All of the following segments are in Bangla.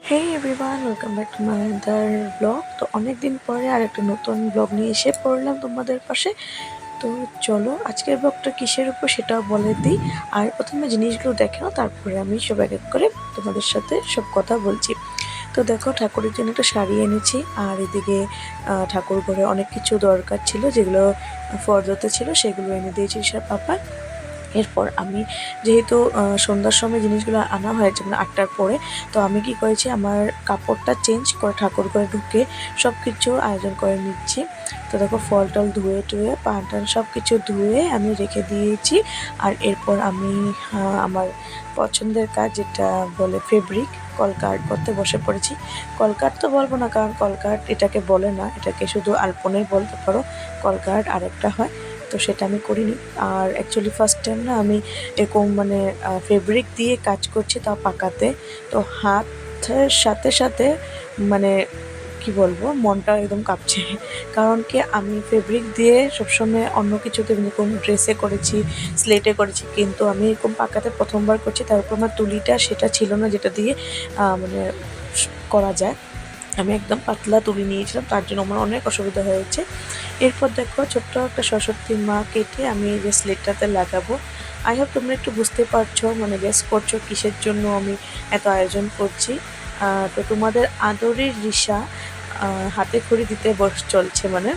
Hey everyone, welcome back to my other blog. তো অনেক দিন পরে আর একটা নতুন ব্লগ নিয়ে এসে পড়লাম তোমাদের পাশে। তো চলো আজকের ব্লগটা কিসের উপর সেটাও বলে দিই। আর প্রথমে জিনিসগুলো দেখে নাও, তারপরে আমি সব এক এক করে তোমাদের সাথে সব কথা বলছি। তো দেখো, ঠাকুরের জন্য একটা শাড়ি এনেছি। আর এদিকে ঠাকুর ঘরে অনেক কিছু দরকার ছিল, যেগুলো ফর্দতে ছিল সেগুলো এনে দিয়েছি সব পাপা। এরপর আমি যেহেতু সন্ধ্যার সময় জিনিসগুলো আনা হয়েছে, মানে 8টার পরে, তো আমি কি করেছি, আমার কাপড়টা চেঞ্জ করে ঠাকুর ঘরে ঢুকে সব কিছু আয়োজন করে নিচ্ছি। তো দেখো, ফল টল ধুয়ে টুয়ে পান টান সব কিছু ধুয়ে আমি রেখে দিয়েছি। আর এরপর আমি আমার পছন্দের কাজ, যেটা বলে ফেব্রিক কলকার্ড, করতে বসে পড়েছি। কলকার্ড তো বলবো না, কারণ কলকার্ড এটাকে বলে না, এটাকে শুধু আলপনের বলতে পারো। কলকার্ড আরেকটা হয়, তো সেটা আমি করিনি। আর অ্যাকচুয়ালি ফার্স্ট টাইম না আমি এরকম মানে ফেব্রিক দিয়ে কাজ করছি, তাও পাকাতে। তো হাতের সাথে সাথে মানে কি বলবো, মনটা একদম কাঁপছে। কারণ কি, আমি ফেব্রিক দিয়ে সবসময় অন্য কিছুতে এরকম ড্রেসে করেছি, স্লেটে করেছি, কিন্তু আমি এরকম পাকাতে প্রথমবার করছি। তারপর আমার তুলিটা সেটা ছিল না যেটা দিয়ে মানে করা যায়। আমি একদম পাতলা তুলি নিয়েছিলাম, তার জন্য আমার অনেক অসুবিধা হয়েছে। এরপর দেখো, ছোট্ট একটা সরস্বতী মা কেটে আমি এই যে স্লেটটাতে লাগাবো। আই হোপ তোমরা একটু বুঝতে পারছো, মানে গেস করছো কিসের জন্য আমি এত আয়োজন করছি। তো তোমাদের আদরের রিশা হাতে খড়ি দিতে চলছে, মানে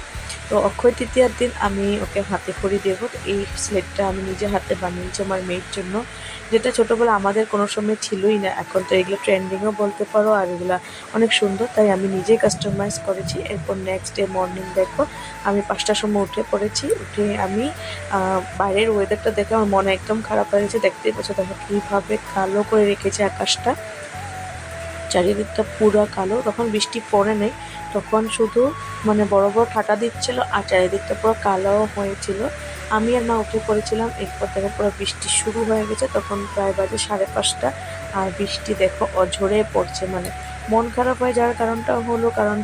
তো অক্ষয় তৃতীয়ার দিন আমি ওকে হাতে খড়ি দেবো। তো এই স্লেটটা আমি নিজে হাতে বানিয়েছি আমার মেয়ের জন্য, যেটা ছোটোবেলা আমাদের কোনো সময় ছিলই না। এখন তো এগুলো ট্রেন্ডিংও বলতে পারো, আর এগুলো অনেক সুন্দর, তাই আমি নিজেই কাস্টমাইজ করেছি। এরপর নেক্সট ডে মর্নিং দেখো, আমি 5টার সময় উঠে পড়েছি। উঠে আমি বাইরের ওয়েদারটা দেখে আমার মনে একদম খারাপ হয়ে গেছে। দেখতেই পাচ্ছ, দেখো কীভাবে কালো করে রেখেছে আকাশটা, চারিদিকটা পুরো কালো। তখন বৃষ্টি পড়ে নেই, তখন শুধু মানে বড় বড় ঠাটা দিচ্ছিল, আর চারিদিকটা পুরো কালো হয়েছিল। আমি আর মা উঠে পড়েছিলাম। এরপর দেখো পুরো বৃষ্টি শুরু হয়ে গেছে, তখন প্রায় বাজে 5:30। আর বৃষ্টি দেখো অঝরে পড়ছে। মানে মন খারাপ হয়ে যাওয়ার কারণটা হলো, কারণ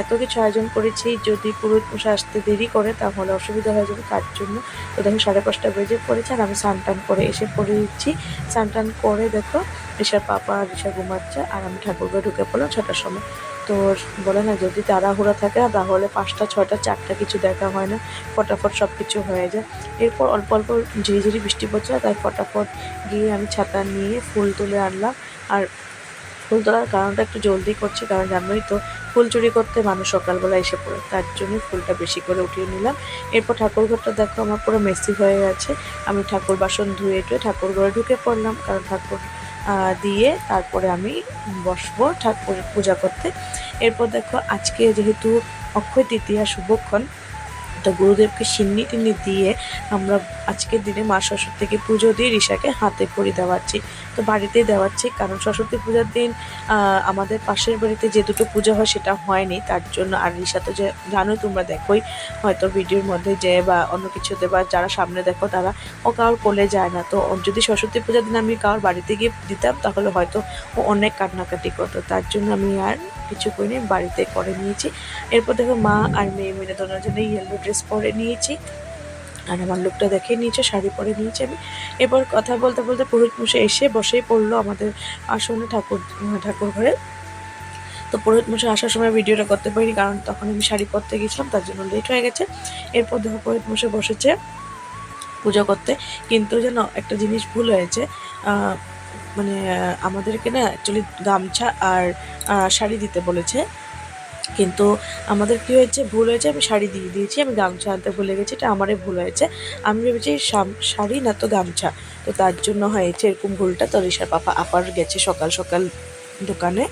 এত কিছু আয়োজন করেছি, যদি পুরোহিত মশাই আসতে দেরি করে তাহলে অসুবিধা হয়ে যাবে, তার জন্য। তো দেখো 5:30 বেজে পড়েছে, আর আমি স্নান টান করে এসে পড়েছি। স্নান টান করে দেখো ঋষার পাপা আর ঋষা ঘুমাচ্ছে, আর আমি ঠাকুরঘরে ঢুকে পড়লাম 6টার সময়। তো বলে না, যদি তাড়াহুড়া থাকে তাহলে 5টা 6টা 4টা কিছু দেখা হয় না, ফটাফট সব কিছু হয়ে যায়। এরপর অল্প অল্প ঝিরিঝিরি বৃষ্টি পড়ছে, তাই ফটাফট গিয়ে আমি ছাতা নিয়ে ফুল তুলে আনলাম। আর ফুল তোলার কারণটা একটু জলদি করছি, কারণ জানোই তো ফুল চুরি করতে মানুষ সকালবেলা এসে পড়ে, তার জন্য ফুলটা বেশি করে উঠিয়ে নিলাম। এরপর ঠাকুর ঘরটা দেখো আমার পুরো মেসি হয়ে গেছে। আমি ঠাকুর বাসন ধুয়ে টুয়ে ঠাকুর ঘরে ঢুকে পড়লাম, কারণ ঠাকুর দিয়ে তারপরে আমি বসবো ঠাকুর পূজা করতে। এরপর দেখো, আজকে যেহেতু অক্ষয় তৃতীয়া শুভক্ষণ, তো গুরুদেবকে সিন্নি টিন্নি দিয়ে আমরা আজকের দিনে মা সরস্বতীকে পুজো দিয়ে ঋষাকে হাতে খড়ি দেওয়াচ্ছি। তো বাড়িতেই দেওয়াচ্ছি, কারণ সরস্বতী পূজার দিন আমাদের পাশের বাড়িতে যে দুটো পূজা হয় সেটা হয়নি, তার জন্য। আর ঋষা তো যে জানোই, তোমরা দেখোই হয়তো ভিডিওর মধ্যে, যে বা অন্য কিছুতে, বা যারা সামনে দেখো তারা, ও কারোর কোলে যায় না। তো যদি সরস্বতী পূজার দিন আমি কারোর বাড়িতে গিয়ে দিতাম, তাহলে হয়তো ও অনেক কান্নাকাটি করতো, তার জন্য আমি আর কিছু করিনি, বাড়িতে করে নিয়েছি। এরপর দেখো, মা আর মেয়ে মিলে দুজনে ইয়েলো ড্রেস পরে নিয়েছি, আর আমার লুকটা দেখে নিয়েছে, শাড়ি পরে নিয়েছি আমি। এরপর কথা বলতে বলতে পুরোহিত মশাই এসে বসেই পড়লো আমাদের আসনে ঠাকুর ঘরে। তো পুরোহিত মশাই আসার সময় ভিডিওটা করতে পারিনি, কারণ তখন আমি শাড়ি পরতে গেছিলাম, তার জন্য লেট হয়ে গেছে। এরপর দেখো, পুরোহিত মশাই বসেছে পুজো করতে, কিন্তু যেন একটা জিনিস ভুল হয়েছে। মানে আমাদেরকে না অ্যাকচুয়ালি গামছা আর শাড়ি দিতে বলেছে, কিন্তু আমাদের কী হয়েছে, ভুল হয়েছে, আমি শাড়ি দিয়ে দিয়েছি, আমি গামছা আনতে ভুলে গেছি, এটা আমারই ভুল হয়েছে। আমি ভেবেছি শাড়ি না তো গামছা, তো তার জন্য হয়েছে এরকম ভুলটা। তো ঋষার পাপা আবার গেছে সকাল সকাল দোকানে,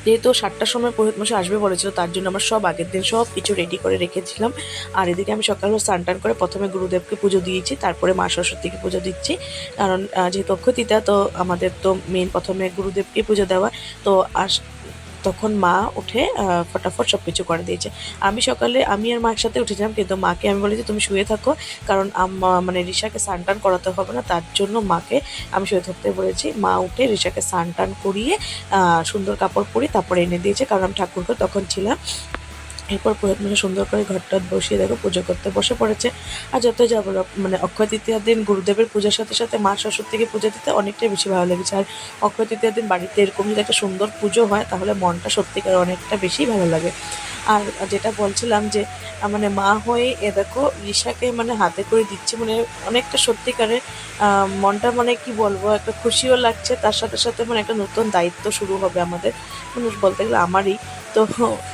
যেহেতু 7টার সময় পুরোহিত মশাই আসবে বলেছিল, তার জন্য আমরা সব আগের দিন সব কিছু রেডি করে রেখেছিলাম। আর এদিকে আমি সকালে স্নান টান করে প্রথমে গুরুদেবকে পুজো দিয়েছি, তারপরে মা সরস্বতীকে পুজো দিচ্ছি, কারণ যেহেতু অক্ষয় তৃতীয়া, তো আমাদের তো মেন প্রথমে গুরুদেবকে পুজো দেওয়া। তো আর তখন মা উঠে ফটাফট সব কিছু করে দিয়েছে। আমি সকালে আমি আর মা একসাথে উঠেছিলাম, কিন্তু মাকে আমি বলেছি তুমি শুয়ে থাকো, কারণ মানে ঋষাকে স্নান টান করাতে হবে না, তার জন্য মাকে আমি শুয়ে থাকতে বলেছি। মা উঠে ঋষাকে স্নান টান করিয়ে সুন্দর কাপড় পরিয়ে তারপরে এনে দিয়েছে, কারণ আমি ঠাকুরকে তখন ছিলাম। এরপর পুরোহিত মশাই সুন্দর করে ঘরটা বসিয়ে দেখো পুজো করতে বসে পড়েছে। আর যতই যা বলো মানে অক্ষয় তৃতীয়ার দিন গুরুদেবের পূজার সাথে সাথে মা সরস্বতীকে পুজো দিতে অনেকটাই বেশি ভালো লেগেছে। আর অক্ষয় তৃতীয়ার দিন বাড়িতে এরকম যদি একটা সুন্দর পুজো হয় তাহলে মনটা সত্যিকার অনেকটা বেশি ভালো লাগে। আর যেটা বলছিলাম যে মানে মা হয়ে এ দেখো রিশাকে মানে হাতে করে দিচ্ছে, মানে অনেকটা সত্যিকারের মনটা মানে কি বলবো একটা খুশিও লাগছে, তার সাথে সাথে মানে একটা নতুন দায়িত্ব শুরু হবে আমাদের, মানে বলতে গেলে আমারই। তো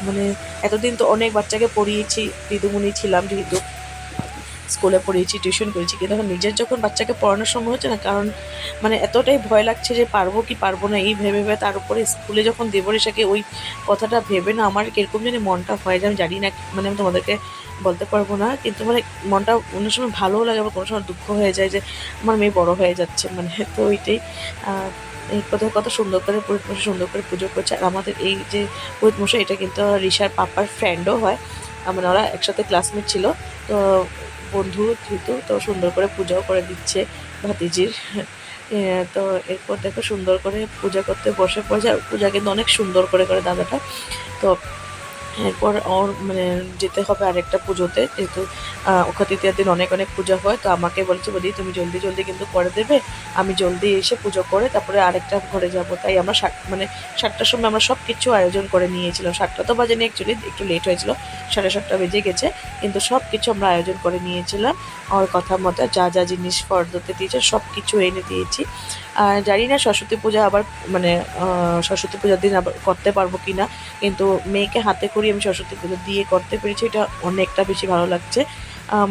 মানে এতদিন তো অনেক বাচ্চাকে পড়িয়েছি, দিদিমণি ছিলাম যেহেতু, স্কুলে পড়িয়েছি, টিউশন করেছি, কিন্তু এখন নিজের যখন বাচ্চাকে পড়ানোর সময় হচ্ছে না, কারণ মানে এতটাই ভয় লাগছে যে পারবো কি পারবো না এই ভেবে ভেবে, তার উপরে স্কুলে যখন দেবো রেশাকে ওই কথাটা ভেবে না আমার কিরকম জানি মনটা হয় যে আমি জানি না, মানে আমি তোমাদেরকে বলতে পারবো না, কিন্তু মানে মনটা অন্য সময় ভালোও লাগে আবার কোনো সময় দুঃখ হয়ে যায় যে আমার মেয়ে বড় হয়ে যাচ্ছে, মানে তো ওইটাই। এই কথা কত সুন্দর করে পুরোহিত মশাই সুন্দর করে পুজো করছে। আর আমাদের এই যে পুরোহিত মশাই এটা কিন্তু রিশার পাপার ফ্রেন্ডও হয়, মানে ওরা একসাথে ক্লাসমেট ছিল, তো বন্ধু যেহেতু তো সুন্দর করে পূজাও করে দিচ্ছে ভাতিজির। তো এরপর দেখো সুন্দর করে পূজা করতে বসে পড়েছে, আর পূজা কিন্তু অনেক সুন্দর করে করে দাদাটা। তো এরপর ওর মানে যেতে হবে আরেকটা পুজোতে, যেহেতু অক্ষয় তৃতীয়ার দিন অনেক অনেক পূজা হয়, তো আমাকে বলছে বলি তুমি জলদি জলদি কিন্তু করে দেবে, আমি জলদি এসে পুজো করে তারপরে আরেকটা ঘরে যাব। তাই আমরা মানে 7টার সময় আমরা সব কিছু আয়োজন করে নিয়েছিলাম, 7টা তো বাজেনি অ্যাকচুয়ালি, একটু লেট হয়েছিল, 7:30 বেজে গেছে, কিন্তু সব কিছু আমরা আয়োজন করে নিয়েছিলাম। ওর কথা মতো যা যা জিনিস ফর্দতে দিয়েছে সব কিছু এনে দিয়েছি। আর জানি না সরস্বতী পূজা আবার মানে সরস্বতী পূজার দিন আবার করতে পারবো কি না, কিন্তু মেয়েকে হাতে করিয়ে আমি সরস্বতী পুজো দিয়ে করতে পেরেছি, এটা অনেকটা বেশি ভালো লাগছে।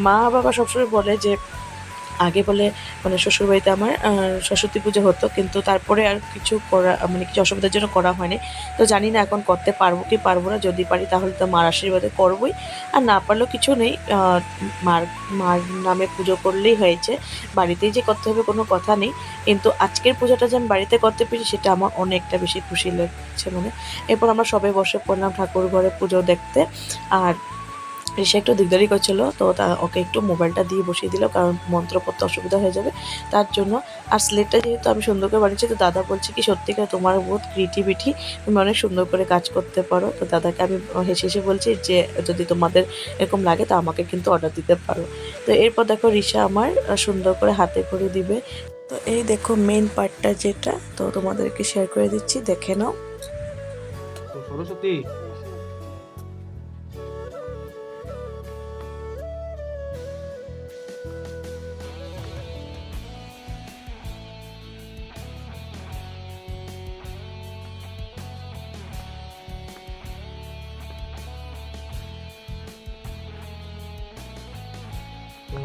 মা বাবা সবসময় বলে যে আগে বলে মানে শ্বশুরবাড়িতে আমার সরস্বতী পুজো হতো, কিন্তু তারপরে আর কিছু করা মানে কিছু অসুবিধার জন্য করা হয়নি। তো জানি না এখন করতে পারবো কি পারবো না, যদি পারি তাহলে তো মার আশীর্বাদে করবোই, আর না পারলেও কিছু নেই, মার মার নামে পুজো করলেই হয়েছে, বাড়িতেই যে করতে হবে কোনো কথা নেই। কিন্তু আজকের পুজোটা যে আমি বাড়িতে করতে পেরেছি সেটা আমার অনেকটা বেশি খুশি লাগছে মানে। এরপর আমরা সবাই বসে পড়লাম ঠাকুর ঘরে পুজো দেখতে। আর ঋষা একটু দিকদারি করছিল, তো ওকে একটু মোবাইলটা দিয়ে বসিয়ে দিল, কারণ মন্ত্র পড়তে অসুবিধা হয়ে যাবে তার জন্য। আর স্লেটটা যেহেতু আমি সুন্দর করে বানিয়েছি, তো দাদা বলছে কি সত্যিকার তোমার বহুত ক্রিয়েটিভিটি, তুমি অনেক সুন্দর করে কাজ করতে পারো। তো দাদাকে আমি হেসে হেসে বলছি যে যদি তোমাদের এরকম লাগে তো আমাকে কিন্তু অর্ডার দিতে পারো। তো এরপর দেখো ঋষা আমার সুন্দর করে হাতে করে দিবে। তো এই দেখো মেন পার্টটা যেটা, তো তোমাদেরকে শেয়ার করে দিচ্ছি, দেখে নাও। তো সরস্বতী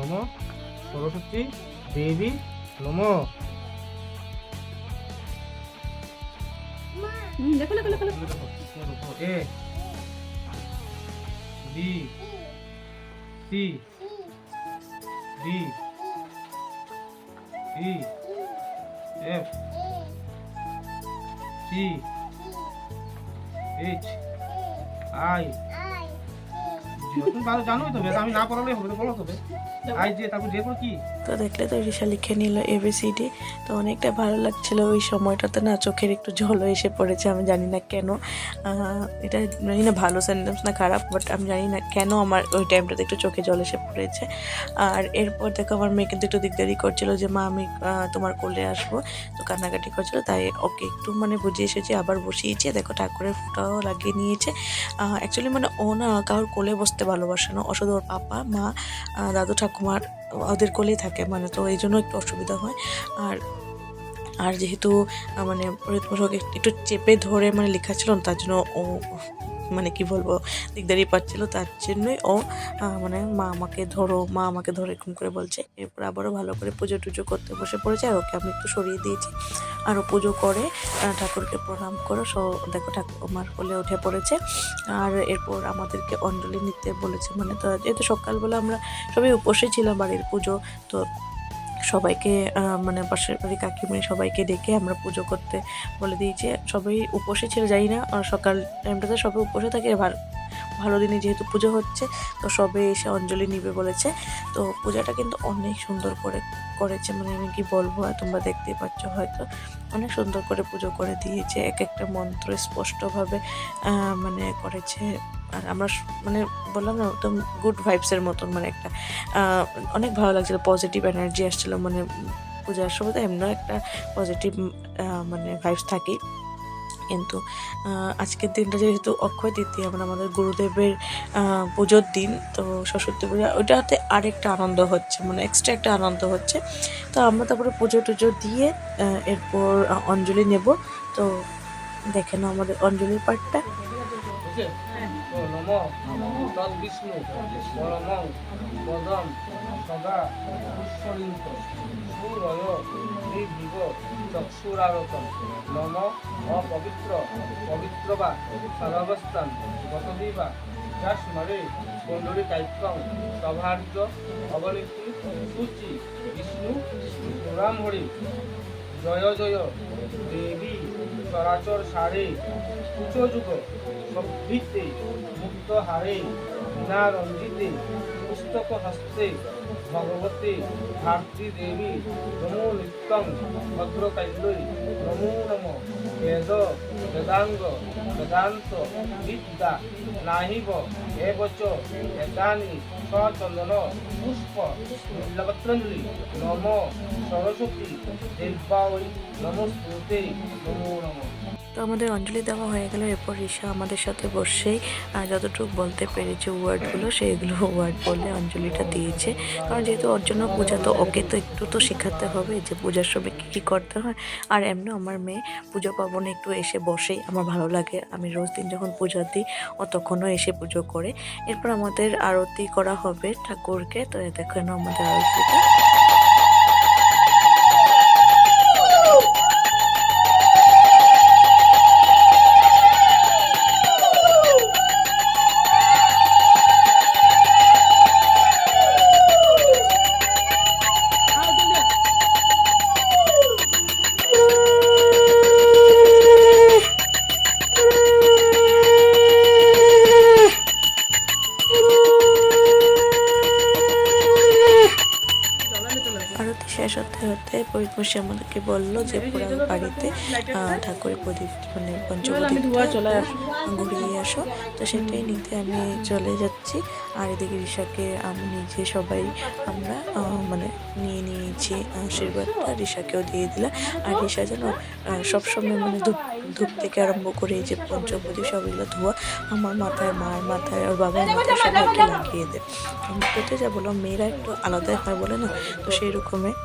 নমো, সরস্বতী দেবী নমো। দেখো দেখো দেখো A B C D E F G H I, তুমি ভালো জানোই তো, আমি না পড়ালেই হবে, বলো তবে আই যে তারপর যে কি। তো দেখলে তো রিসা লিখে নিল এবিসিডি। তো অনেকটা ভালো লাগছিল ওই সময়টাতে, না চোখের একটু জলও এসে পড়েছে, আমি জানি না কেন। এটা জানি না ভালো সেন্টেন্স না খারাপ, বাট আমি জানি না কেন আমার ওই টাইমটাতে একটু চোখে জল এসে পড়েছে। আর এরপর দেখো আমার মেয়ে কিন্তু একটু দিকদারি করছিল যে মা আমি তোমার কোলে আসবো, তো কান্নাকাটি করছিল, তাই ওকে একটু মানে বুঝিয়ে এসেছি, আবার বসিয়েছি, দেখো ঠাকুরের ফুটাও লাগিয়ে নিয়েছে। অ্যাকচুয়ালি মানে ও না কারোর কোলে বসতে ভালোবাসে না, ও শুধু ওর পাপা মা দাদু ঠাকুমার ওদের কোলেই থাকে, মানে তো এই জন্য একটু অসুবিধা হয়। আর আর যেহেতু মানে একটু চেপে ধরে মানে লেখা ছিল না, তার জন্য ও মানে কি বলবো দিকদারি পাচ্ছিল, তার জন্যই ও মানে মা আমাকে ধরো মা আমাকে ধরো এরকম করে বলছে। এরপর আবারও ভালো করে পুজো টুজো করতে বসে পড়েছে, আর ওকে আমি একটু সরিয়ে দিয়েছি, আরও পুজো করে ঠাকুরকে প্রণাম করো, দেখো ঠাকুর আমার কোলে উঠে পড়েছে। আর এরপর আমাদেরকে অঞ্জলি নিতে বলেছে, মানে তো যেহেতু সকালবেলা আমরা সবাই উপসে ছিলাম বাড়ির পুজো, তো সবাইকে মানে পাশের বাড়ি কাকিমণি সবাইকে ডেকে আমরা পুজো করতে বলে দিয়েছি। সবাই উপসে ছিল, যাই না সকাল টাইমটাতে সবাই উপসে থাকে, ভালো দিনে যেহেতু পুজো হচ্ছে তো সবে এসে অঞ্জলি নিবে বলেছে। তো পূজাটা কিন্তু অনেক সুন্দর করে করেছে, মানে আমি কি বলবো, আর তোমরা দেখতেই পাচ্ছ হয়তো, অনেক সুন্দর করে পুজো করে দিয়েছে, এক একটা মন্ত্র স্পষ্টভাবে মানে করেছে, আর আমরা মানে বললাম না একদম গুড ভাইবসের মতন, মানে একটা অনেক ভালো লাগছিলো, পজিটিভ এনার্জি আসছিলো, মানে পূজার সময় তো এমনিও একটা পজিটিভ মানে ভাইবস থাকেই। কিন্তু আজকের দিনটা যেহেতু অক্ষয় তৃতীয়া, মানে আমাদের গুরুদেবের পুজোর দিন, তো সরস্বতী পূজা ওইটাতে আরেকটা আনন্দ হচ্ছে, মানে এক্সট্রা একটা আনন্দ হচ্ছে। তো আমরা তারপরে পুজো টুজো দিয়ে এরপর অঞ্জলি নেব। তো দেখে নাও আমাদের অঞ্জলির পার্টটা। নমো তদ্বিষ্ণু পরমং পদম সদা পুষ্পলিঙ্গ সুরয় নির্ভীব চক্ষুরারতম নম অপবিত্র পবিত্র বা সর্বাবস্থান গতদিবা যস্মরে কুণ্ডলী কাইত্যং সভার্য অবনীতি সূচি বিষ্ণু রাম হরি জয় জয় দেবী চরাচর সারে উচ্চযুগ সভ্যিতে মুক্ত হারে বিনা রঞ্জিতে পুস্তক হস্তে ভগবতী ভারতী দেবী নমো নিত্যং ভদ্রকাল্যই নমো নম বেদ বেদাঙ্গ বেদান্ত বিদ্যা নাহিব এবচ এতানি সচন্দন পুষ্প বিল্লপত্রাঞ্জলি নম সরস্বতী দেবাই নমস্তুতে নমো নম। তো আমাদের অঞ্জলি দেওয়া হয়ে গেল। এরপর ঋষা আমাদের সাথে বসেই যতটুকু বলতে পেরেছে ওয়ার্ডগুলো, সেইগুলো ওয়ার্ড বলে অঞ্জলিটা দিয়েছে। কারণ যেহেতু ওর জন্য পূজা, তো ওকে তো একটু তো শেখাতে হবে যে পূজার সময় কী কী করতে হয়। আর এমনি আমার মেয়ে পুজো পার্বণে একটু এসে বসেই আমার ভালো লাগে। আমি রোজ দিন যখন পুজো দিই ও তখনও এসে পুজো করে। এরপর আমাদের আরতি করা হবে ঠাকুরকে। তো দেখেন আমাদের আরতিটা। আরতি শেষ হতে হতে পরিতোষী আমাদেরকে বললো যে পুরো বাড়িতে ঠাকুরের প্রদীপ মানে পঞ্চপ্রদীপ ঘুরিয়ে আসো। তো সেটাই নিতে আমি চলে যাচ্ছি। আর এদিকে ঋষাকে আমি নিজে সবাই আমরা মানে নিয়ে নিয়েছি আশীর্বাদটা, ঋষাকেও দিয়ে দিলাম। আর ঋষা যেন সবসময় মানে ধূপ থেকে আরম্ভ করে এই যে পঞ্চপ্রদীপ সবগুলো ধোয়া আমার মাথায়, মার মাথায়, আর বাবার মাথায় সবাইকে লাগিয়ে দেয়। আমি কোথায় যা বললাম, মেয়েরা একটু আলাদাই হয় বলে না, তো সেই রকমের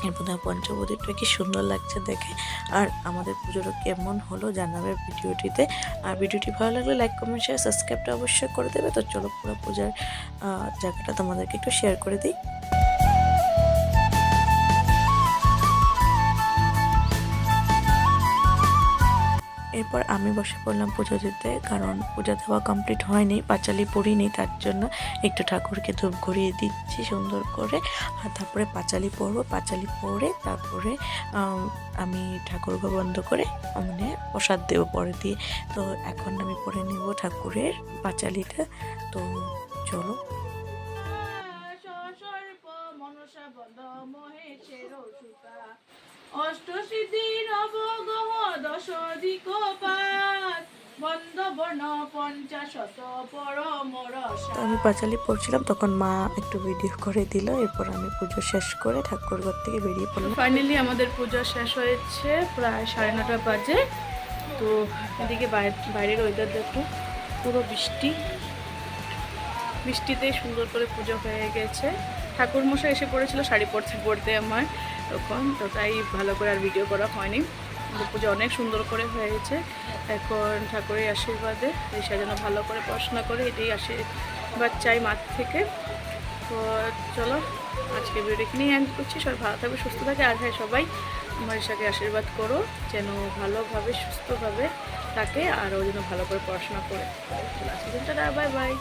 এরপর পঞ্চপ্রদীপটা কি সুন্দর লাগছে দেখে। আর আমাদের পুজোটা কেমন হলো জানাবে ভিডিওটিতে। আর ভিডিওটি ভালো লাগলে লাইক কমেন্ট শেয়ার সাবস্ক্রাইবটা অবশ্যই করে দেবে। তো চলো পুরো পূজার জায়গাটা তোমাদেরকে একটু শেয়ার করে দিই। এরপর আমি বসে পড়লাম পুজো দিতে, কারণ পূজা দেওয়া কমপ্লিট হয়নি, পাঁচালি পড়িনি, তার জন্য একটু ঠাকুরকে ধূপ ঘুরিয়ে দিচ্ছি সুন্দর করে। আর তারপরে পাঁচালি পড়বো, পাঁচালি পড়ে তারপরে আমি ঠাকুরকে বন্ধ করে মানে প্রসাদ দেবো পরে দিয়ে। তো এখন আমি পড়ে নিব ঠাকুরের পাঁচালিটা। তো চলো। অষ্টসিদ্ধি নবগ্রহ দশ দিকপাল বন্ধবর্ণ পঞ্চাশত পরম রসা। তো আমি পাঁচালি পড়ছিলাম, তখন মা একটু ভিডিও করে দিল। এরপর আমি পুজো শেষ করে ঠাকুর ঘর থেকে বেরিয়ে পড়লাম। ফাইনালি আমাদের পুজো শেষ হয়েছে, প্রায় 9:30 বাজে। তো এদিকে বাইরের ওয়েদার দেখো, পুরো বৃষ্টিতে সুন্দর করে পুজো হয়ে গেছে। ঠাকুর মশাই এসে পড়েছিল শাড়ি পরতে আমার তখন, তো তাই ভালো করে আর ভিডিও করা হয়নি। কিন্তু পুজো অনেক সুন্দর করে হয়েছে। এখন ঠাকুরের আশীর্বাদে ঋষা যেন ভালো করে পড়াশোনা করে, এটাই আশীর্বাদ চাই মার থেকে। তো চলো আজকে ভিডিও এখানেই এন্ড করছি। সবাই ভালো থাকবে, সুস্থ থাকে। আর হ্যাঁ, সবাই আমার ঋষাকে আশীর্বাদ করো যেন ভালোভাবে সুস্থভাবে থাকে, আর ও যেন ভালো করে পড়াশোনা করে। চলো আজকে দিনটা বাই বাই।